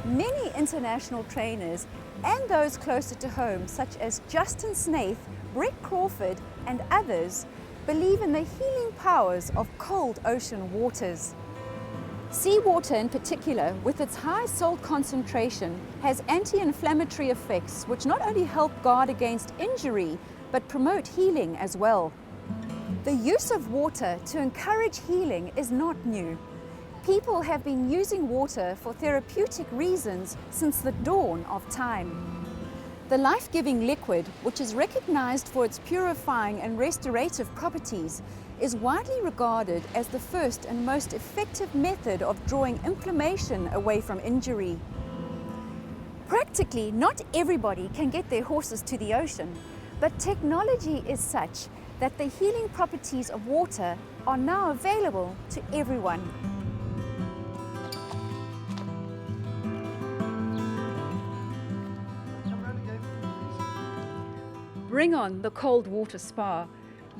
Many international trainers and those closer to home, such as Justin Snaith, Brett Crawford and others, believe in the healing powers of cold ocean waters. Seawater in particular, with its high salt concentration, has anti-inflammatory effects which not only help guard against injury, but promote healing as well. The use of water to encourage healing is not new. People have been using water for therapeutic reasons since the dawn of time. The life-giving liquid, which is recognized for its purifying and restorative properties, is widely regarded as the first and most effective method of drawing inflammation away from injury. Practically, not everybody can get their horses to the ocean, but technology is such that the healing properties of water are now available to everyone. Bring on the cold water spa,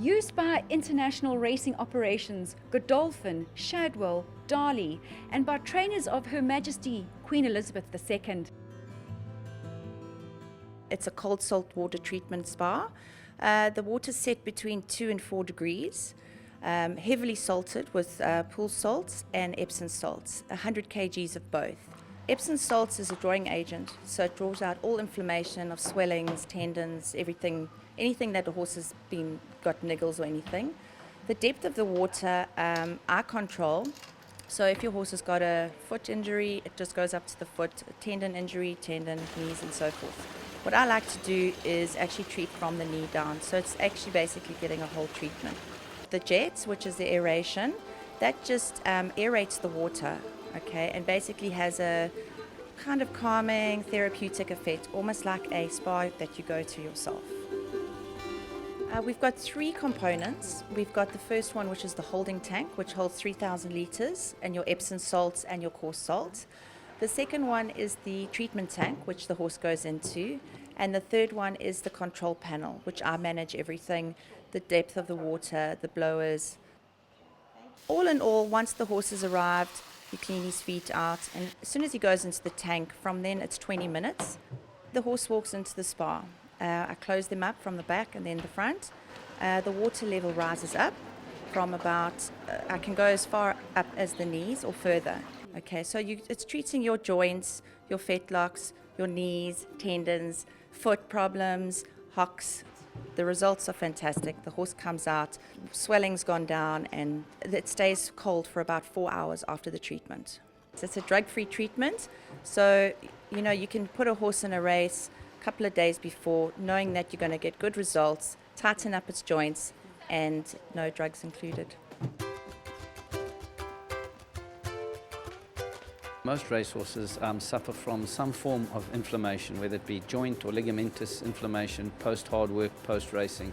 used by international racing operations Godolphin, Shadwell, Darley, and by trainers of Her Majesty Queen Elizabeth II. It's a cold salt water treatment spa. The water's set between 2 and 4 degrees, heavily salted with pool salts and Epsom salts, 100 kgs of both. Epsom salts is a drawing agent, so it draws out all inflammation of swellings, tendons, anything that the horse has got niggles or anything. The depth of the water, I control. So if your horse has got a foot injury, it just goes up to the foot, a tendon injury, tendon, knees, and so forth. What I like to do is actually treat from the knee down, so it's actually basically getting a whole treatment. The jets, which is the aeration, that just aerates the water, okay, and basically has a kind of calming, therapeutic effect, almost like a spa that you go to yourself. We've got 3 components. We've got the first one, which is the holding tank, which holds 3,000 litres, and your Epsom salts and your coarse salt. The second one is the treatment tank, which the horse goes into. And the third one is the control panel, which I manage everything, the depth of the water, the blowers. All in all, once the horse has arrived, you clean his feet out, and as soon as he goes into the tank, from then it's 20 minutes. The horse walks into the spa. I close them up from the back and then the front. The water level rises up from about, I can go as far up as the knees or further. Okay, so it's treating your joints, your fetlocks, your knees, tendons, foot problems, hocks. The results are fantastic. The horse comes out, swelling's gone down, and it stays cold for about 4 hours after the treatment. So it's a drug-free treatment, so you can put a horse in a race a couple of days before, knowing that you're going to get good results, tighten up its joints, and no drugs included. Most racehorses suffer from some form of inflammation, whether it be joint or ligamentous inflammation post-hard work, post-racing.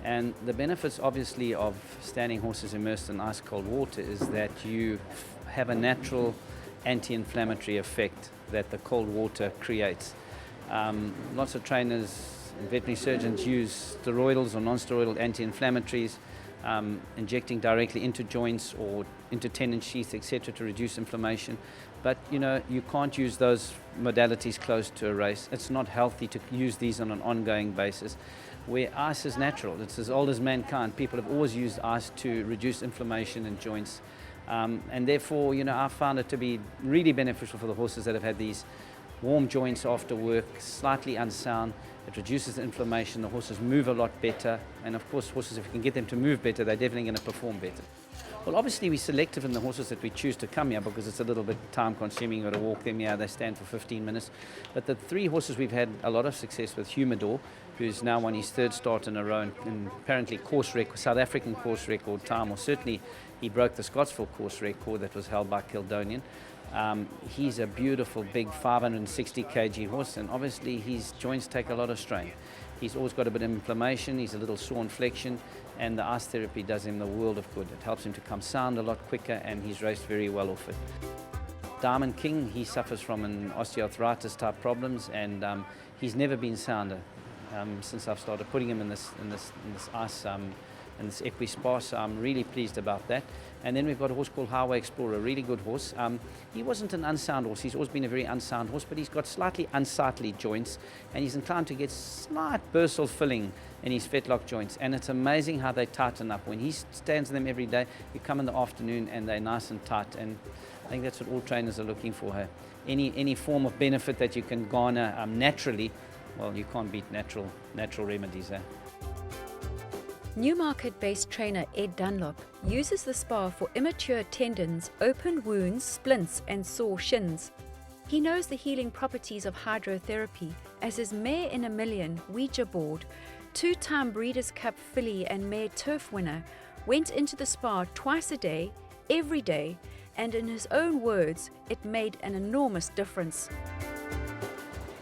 And the benefits, obviously, of standing horses immersed in ice-cold water is that you have a natural anti-inflammatory effect that the cold water creates. Lots of trainers and veterinary surgeons use steroidals or non-steroidal anti-inflammatories, injecting directly into joints or into tendon sheaths, etc., to reduce inflammation. But you can't use those modalities close to a race. It's not healthy to use these on an ongoing basis. Where ice is natural, it's as old as mankind. People have always used ice to reduce inflammation in joints. And therefore, I found it to be really beneficial for the horses that have had these warm joints after work, slightly unsound. It reduces the inflammation. The horses move a lot better. And of course, horses, if you can get them to move better, they're definitely going to perform better. Well, obviously, we're selective in the horses that we choose to come here because it's a little bit time-consuming. You've got to walk them here. They stand for 15 minutes. But the 3 horses we've had a lot of success with, Humidor, who's now won his 3rd start in a row, and apparently South African course record time, or certainly he broke the Scottsville course record that was held by Kildonian. He's a beautiful, big 560 kg horse, and obviously his joints take a lot of strain. He's always got a bit of inflammation, he's a little sore in flexion, and the ice therapy does him the world of good. It helps him to come sound a lot quicker, and he's raced very well off it. Diamond King, he suffers from an osteoarthritis type problems, and he's never been sounder since I've started putting him in this ice and this Equi-Spa, so I'm really pleased about that. And then we've got a horse called Highway Explorer, a really good horse. He wasn't an unsound horse, he's always been a very unsound horse, but he's got slightly unsightly joints, and he's inclined to get slight bursal filling in his fetlock joints, and it's amazing how they tighten up. When he stands in them every day, you come in the afternoon and they're nice and tight, and I think that's what all trainers are looking for here. Any form of benefit that you can garner naturally, well, you can't beat natural remedies there. Newmarket-based trainer Ed Dunlop uses the spa for immature tendons, open wounds, splints and sore shins. He knows the healing properties of hydrotherapy, as his Mare in a Million Ouija board, two-time Breeders' Cup filly and mare turf winner, went into the spa twice a day, every day, and in his own words, it made an enormous difference.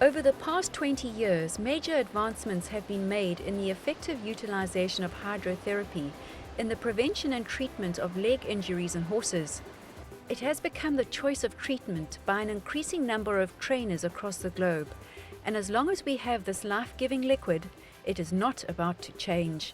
Over the past 20 years, major advancements have been made in the effective utilization of hydrotherapy in the prevention and treatment of leg injuries in horses. It has become the choice of treatment by an increasing number of trainers across the globe, and as long as we have this life-giving liquid, it is not about to change.